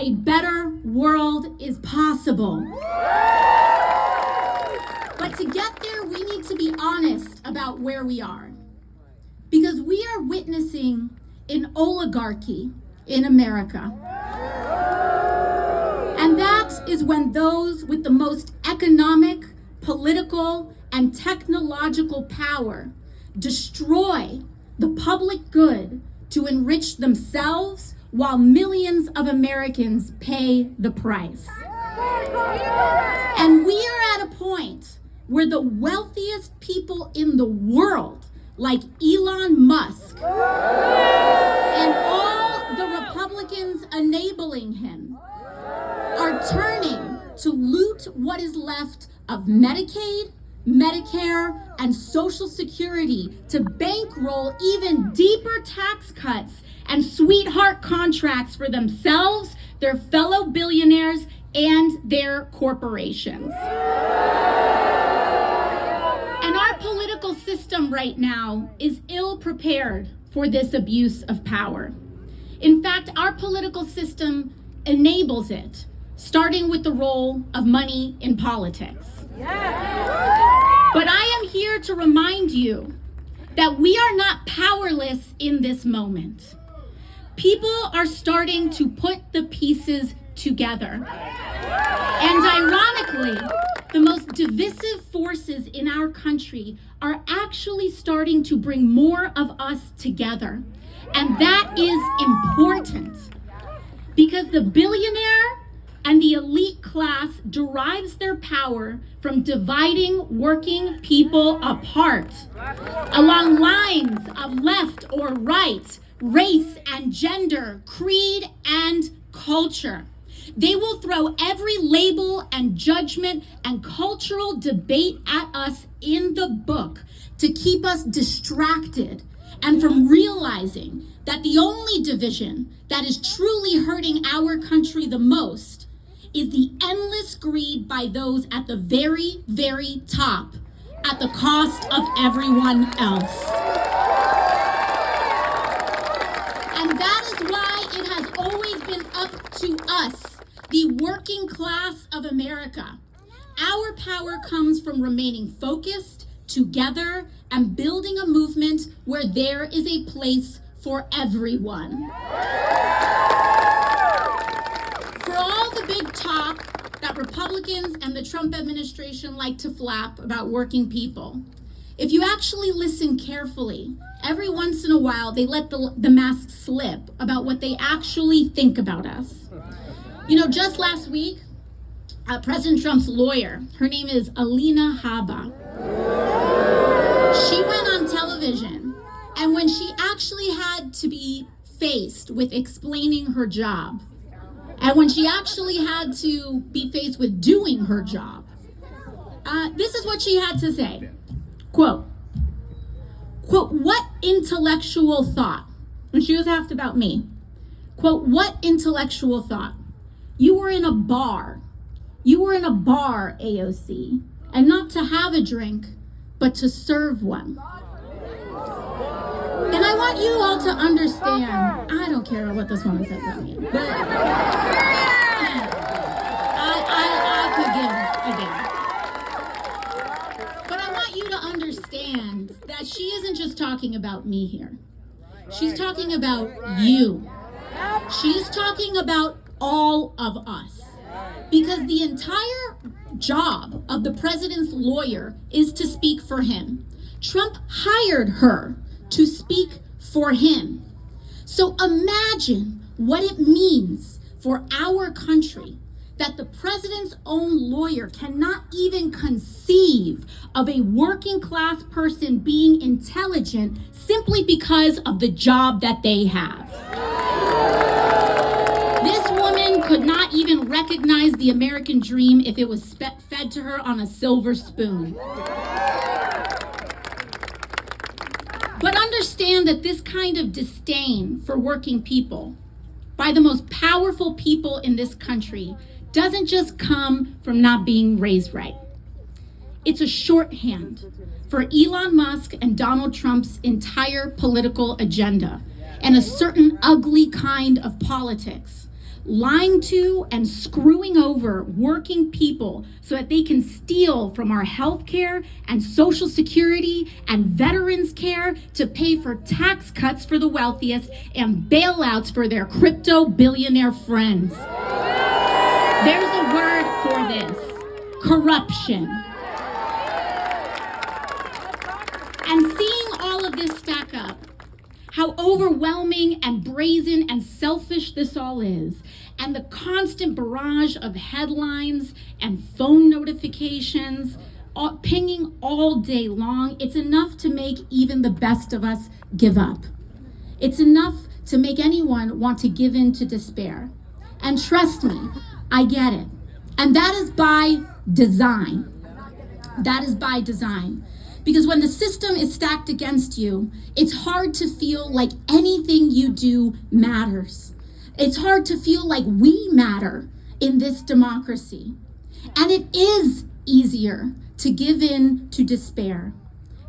a better world is possible. But to get there, we need to be honest about where we are. Because we are witnessing an oligarchy in America. And that is when those with the most economic, political, and technological power destroy the public good to enrich themselves while millions of Americans pay the price. And we are at a point where the wealthiest people in the world, like Elon Musk, and all the Republicans enabling him, are turning to loot what is left of Medicaid, Medicare, and Social Security to bankroll even deeper tax cuts and sweetheart contracts for themselves, their fellow billionaires, and their corporations. And our political system right now is ill prepared for this abuse of power. In fact, our political system enables it, starting with the role of money in politics. But I am here to remind you that we are not powerless in this moment. People are starting to put the pieces together. And ironically, the most divisive forces in our country are actually starting to bring more of us together. And that is important because the billionaire and the elite class derives their power from dividing working people apart along lines of left or right, race and gender, creed and culture. They will throw every label and judgment and cultural debate at us in the book to keep us distracted and from realizing that the only division that is truly hurting our country the most is the endless greed by those at the very, very top at the cost of everyone else. And that is why it has always been up to us, the working class of America. Our power comes from remaining focused, together, and building a movement where there is a place for everyone. For all the big talk that Republicans and the Trump administration like to flap about working people, if you actually listen carefully, every once in a while they let the mask slip about what they actually think about us. You know, just last week, President Trump's lawyer, her name is Alina Habba, she went on television, and when she actually had to be faced with explaining her job, and when she actually had to be faced with doing her job, this is what she had to say. Quote, what intellectual thought, when she was asked about me, quote, what intellectual thought? You were in a bar. You were in a bar, AOC, and not to have a drink, but to serve one. And I want you all to understand, I don't care what this woman says about me, but I could give a damn. But I want you to understand that she isn't just talking about me here. She's talking about you. She's talking about all of us. Because the entire job of the president's lawyer is to speak for him. Trump hired her to speak for him. So imagine what it means for our country that the president's own lawyer cannot even conceive of a working class person being intelligent simply because of the job that they have. This woman could not even recognize the American dream if it was fed to her on a silver spoon. But understand that this kind of disdain for working people by the most powerful people in this country doesn't just come from not being raised right. It's a shorthand for Elon Musk and Donald Trump's entire political agenda and a certain ugly kind of politics, lying to and screwing over working people so that they can steal from our health care and Social Security and veterans care to pay for tax cuts for the wealthiest and bailouts for their crypto billionaire friends. There's a word for this: corruption. And seeing all of this stack up, how overwhelming and brazen and selfish this all is, and the constant barrage of headlines and phone notifications pinging all day long, it's enough to make even the best of us give up. It's enough to make anyone want to give in to despair. And trust me, I get it. And that is by design. That is by design. Because when the system is stacked against you, it's hard to feel like anything you do matters. It's hard to feel like we matter in this democracy. And it is easier to give in to despair.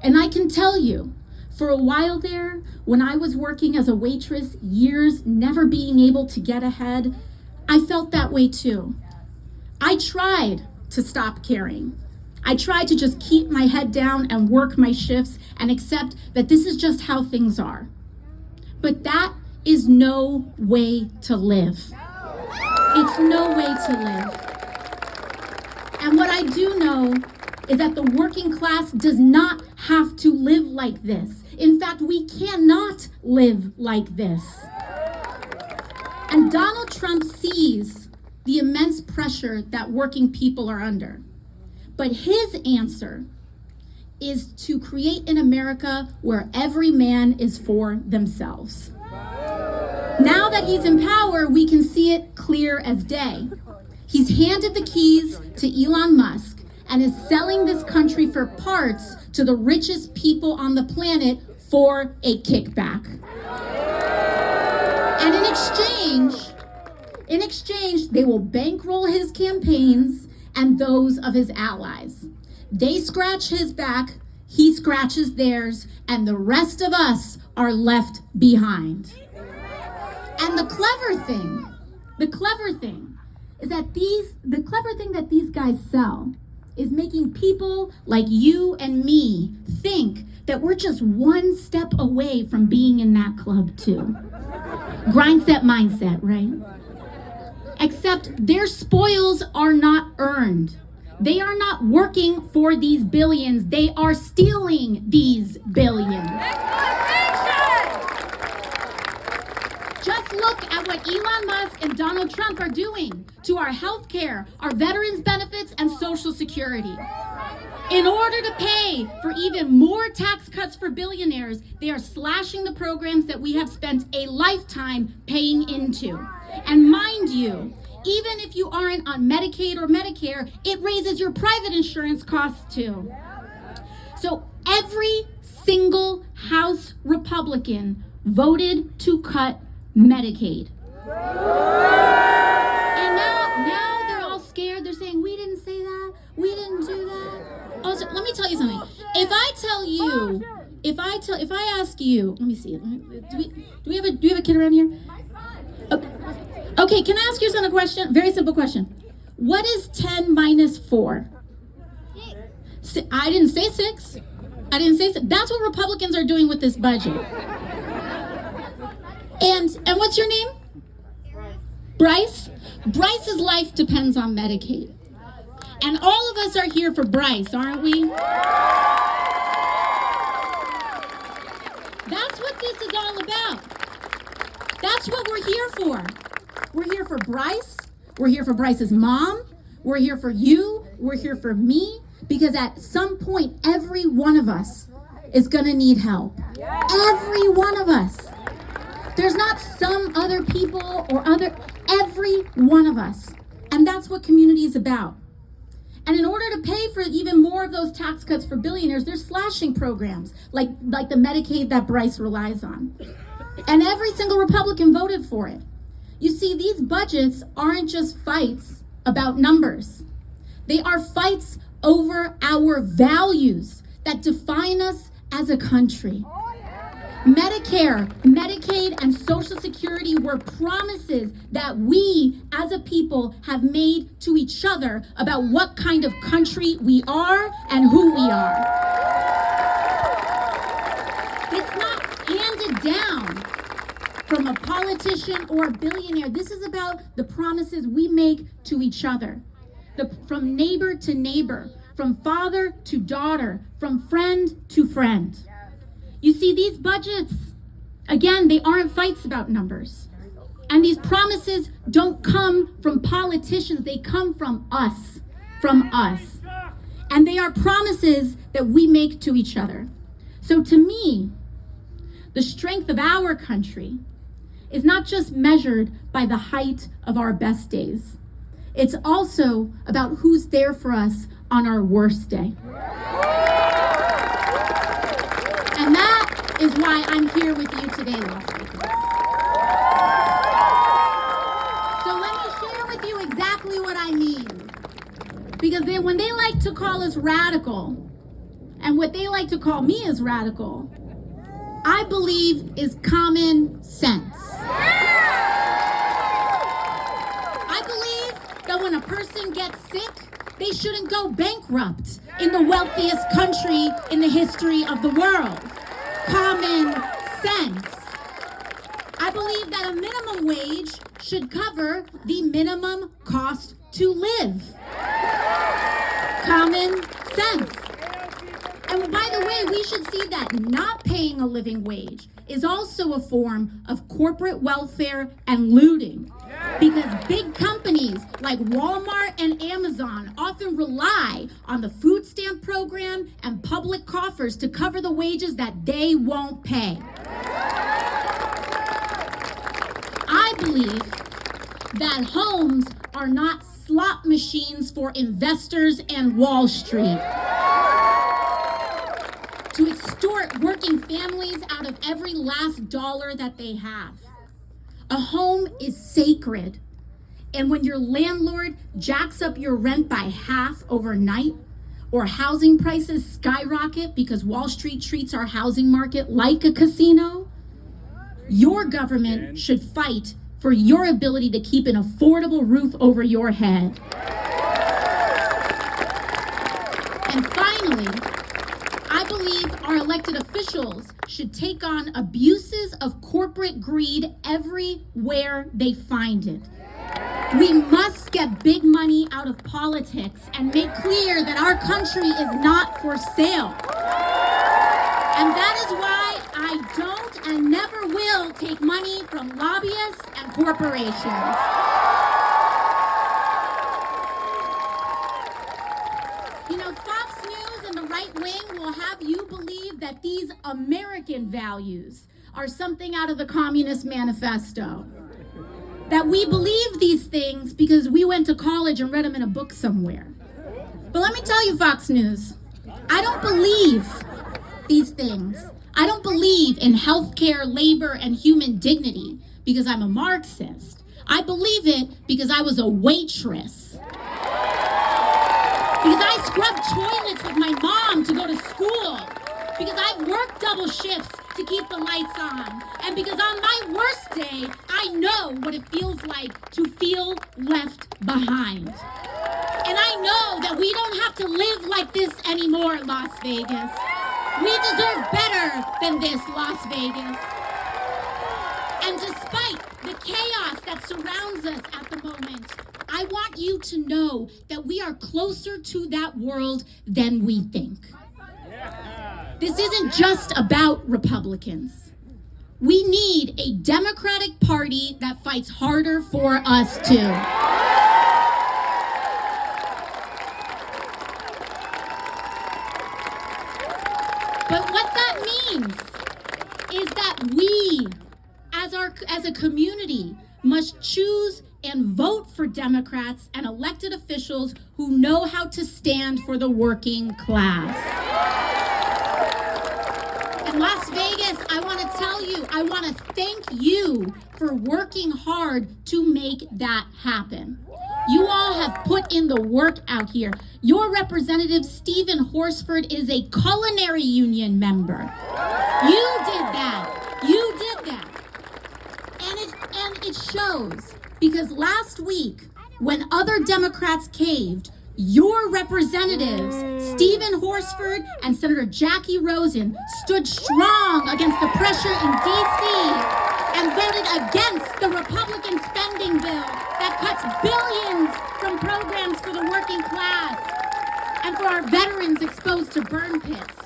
And I can tell you, for a while there, when I was working as a waitress, years never being able to get ahead, I felt that way too. I tried to stop caring. I tried to just keep my head down and work my shifts and accept that this is just how things are. But that is no way to live. It's no way to live. And what I do know is that the working class does not have to live like this. In fact, we cannot live like this. And Donald Trump sees the immense pressure that working people are under. But his answer is to create an America where every man is for themselves. Now that he's in power, we can see it clear as day. He's handed the keys to Elon Musk and is selling this country for parts to the richest people on the planet for a kickback. And in exchange, they will bankroll his campaigns and those of his allies. They scratch his back, he scratches theirs, and the rest of us are left behind. And the clever thing is that the clever thing that these guys sell is making people like you and me think that we're just one step away from being in that club too. Grindset mindset, right? Except their spoils are not earned. They are not working for these billions. They are stealing these billions. Just look at what Elon Musk and Donald Trump are doing to our health care, our veterans benefits, and Social Security. In order to pay for even more tax cuts for billionaires, they are slashing the programs that we have spent a lifetime paying into. And mind you, even if you aren't on Medicaid or Medicare, it raises your private insurance costs too. So every single House Republican voted to cut Medicaid. And now they're all scared. They're saying, we didn't say that. We didn't do that. Also, let me tell you something. If I ask you, let me see. Do we have a kid around here? Okay, can I ask your son a question? Very simple question. What is 10 minus 4? I didn't say 6. I didn't say 6. That's what Republicans are doing with this budget. And what's your name? Bryce? Bryce's life depends on Medicaid. And all of us are here for Bryce, aren't we? That's what this is all about. That's what we're here for. We're here for Bryce. We're here for Bryce's mom. We're here for you. We're here for me. Because at some point, every one of us is going to need help. Every one of us. There's not some other people or every one of us. And that's what community is about. And in order to pay for even more of those tax cuts for billionaires, they're slashing programs like the Medicaid that Bryce relies on. And every single Republican voted for it. You see, these budgets aren't just fights about numbers. They are fights over our values that define us as a country. Medicare, Medicaid, and Social Security were promises that we as a people have made to each other about what kind of country we are and who we are. It's not handed down from a politician or a billionaire. This is about the promises we make to each other. From neighbor to neighbor, from father to daughter, from friend to friend. You see, these budgets, again, they aren't fights about numbers. And these promises don't come from politicians, they come from us. And they are promises that we make to each other. So to me, the strength of our country is not just measured by the height of our best days. It's also about who's there for us on our worst day. And that is why I'm here with you today, Las Vegas. So let me share with you exactly what I mean. Because when they like to call us radical, and what they like to call me as radical, I believe is common sense. I believe that when a person gets sick, they shouldn't go bankrupt in the wealthiest country in the history of the world. Common sense. I believe that a minimum wage should cover the minimum cost to live. Common sense. And by the way, we should see that not paying a living wage is also a form of corporate welfare and looting. Because big companies like Walmart and Amazon often rely on the food stamp program and public coffers to cover the wages that they won't pay. I believe that homes are not slot machines for investors and Wall Street to extort working families out of every last dollar that they have. A home is sacred, and when your landlord jacks up your rent by half overnight, or housing prices skyrocket because Wall Street treats our housing market like a casino, your government should fight for your ability to keep an affordable roof over your head. And finally, I believe our elected officials should take on abuses of corporate greed everywhere they find it. We must get big money out of politics and make clear that our country is not for sale. And that is why I don't and never will take money from lobbyists and corporations. You know, Fox News and the right wing will have you believe that these American values are something out of the Communist Manifesto. That we believe these things because we went to college and read them in a book somewhere. But let me tell you, Fox News, I don't believe these things. I don't believe in healthcare, labor, and human dignity because I'm a Marxist. I believe it because I was a waitress. Because I scrubbed toilets with my mom to go to school. Because I've worked double shifts to keep the lights on. And because on my worst day, I know what it feels like to feel left behind. And I know that we don't have to live like this anymore, Las Vegas. We deserve better than this, Las Vegas. And despite the chaos that surrounds us at the moment, I want you to know that we are closer to that world than we think. This isn't just about Republicans. We need a Democratic Party that fights harder for us too. But what that means is that we, as a community, must choose and vote for Democrats and elected officials who know how to stand for the working class. And Las Vegas, I want to tell you, I want to thank you for working hard to make that happen. You all have put in the work out here. Your representative, Stephen Horsford, is a culinary union member. You did that. You did that. And it shows, because last week, when other Democrats caved, your representatives, Stephen Horsford and Senator Jackie Rosen, stood strong against the pressure in D.C. and voted against the Republican spending bill that cuts billions from programs for the working class and for our veterans exposed to burn pits.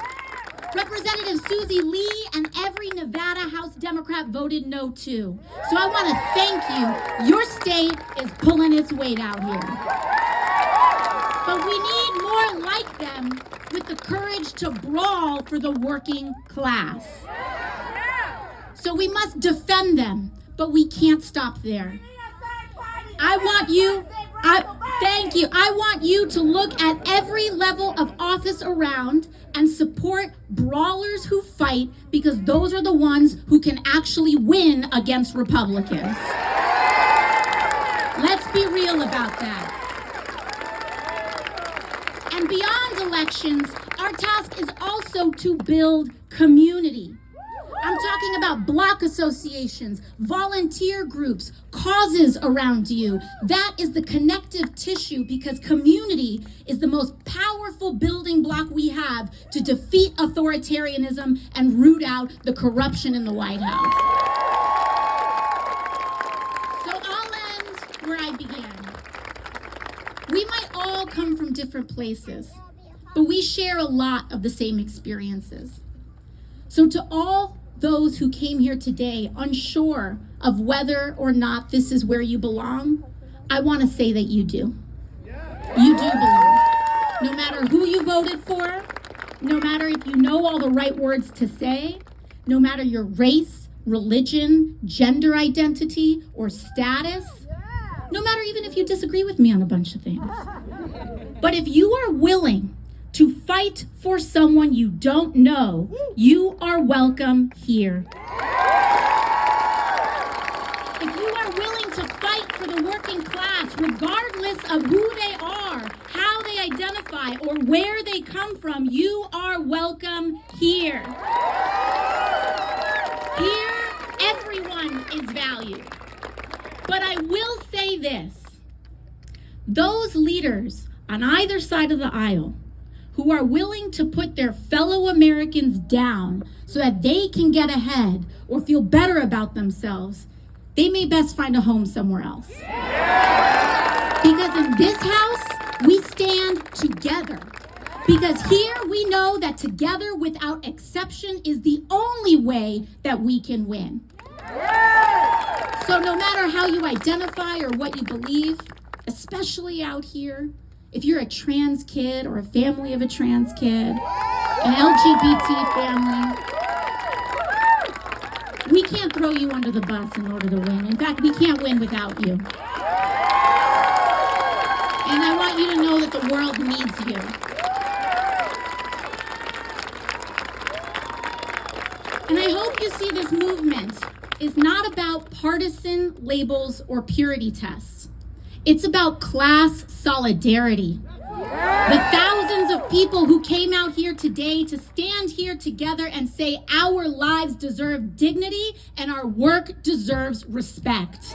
Representative Susie Lee and every Nevada House Democrat voted no too. So I want to thank you. Your state is pulling its weight out here. But we need more like them with the courage to brawl for the working class. So we must defend them, but we can't stop there. Thank you. I want you to look at every level of office around and support brawlers who fight, because those are the ones who can actually win against Republicans. Let's be real about that. And beyond elections, our task is also to build community. I'm talking about block associations, volunteer groups, causes around you. That is the connective tissue, because community is the most powerful building block we have to defeat authoritarianism and root out the corruption in the White House. So I'll end where I began. We might all come from different places, but we share a lot of the same experiences. So to all those who came here today unsure of whether or not this is where you belong, I want to say that you do. You do belong. No matter who you voted for, no matter if you know all the right words to say, no matter your race, religion, gender identity, or status, no matter even if you disagree with me on a bunch of things. But if you are willing to fight for someone you don't know, you are welcome here. If you are willing to fight for the working class, regardless of who they are, how they identify, or where they come from, you are welcome here. Here, everyone is valued. But I will say this: those leaders on either side of the aisle who are willing to put their fellow Americans down so that they can get ahead or feel better about themselves, they may best find a home somewhere else. Because in this house, we stand together. Because here we know that together without exception is the only way that we can win. So no matter how you identify or what you believe, especially out here, if you're a trans kid or a family of a trans kid, an LGBT family, we can't throw you under the bus in order to win. In fact, we can't win without you. And I want you to know that the world needs you. And I hope you see this movement is not about partisan labels or purity tests. It's about class solidarity. The thousands of people who came out here today to stand here together and say our lives deserve dignity and our work deserves respect.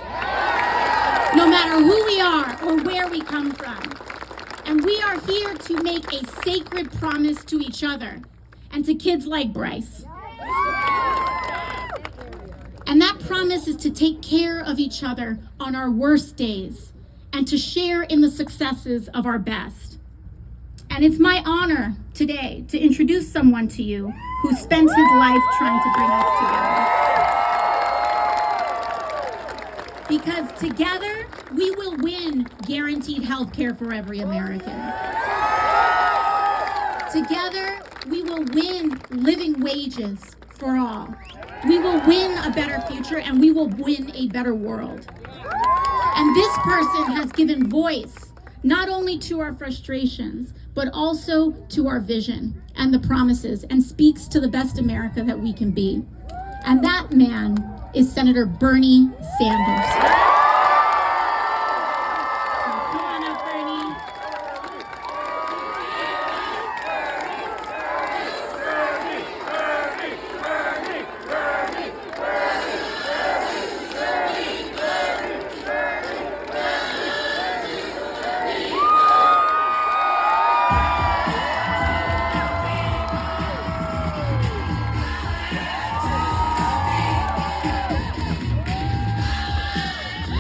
No matter who we are or where we come from. And we are here to make a sacred promise to each other and to kids like Bryce. And that promise is to take care of each other on our worst days and to share in the successes of our best. And it's my honor today to introduce someone to you who spent his life trying to bring us together. Because together, we will win guaranteed health care for every American. Together, we will win living wages for all. We will win a better future, and we will win a better world. And this person has given voice not only to our frustrations, but also to our vision and the promises, and speaks to the best America that we can be. And that man is Senator Bernie Sanders.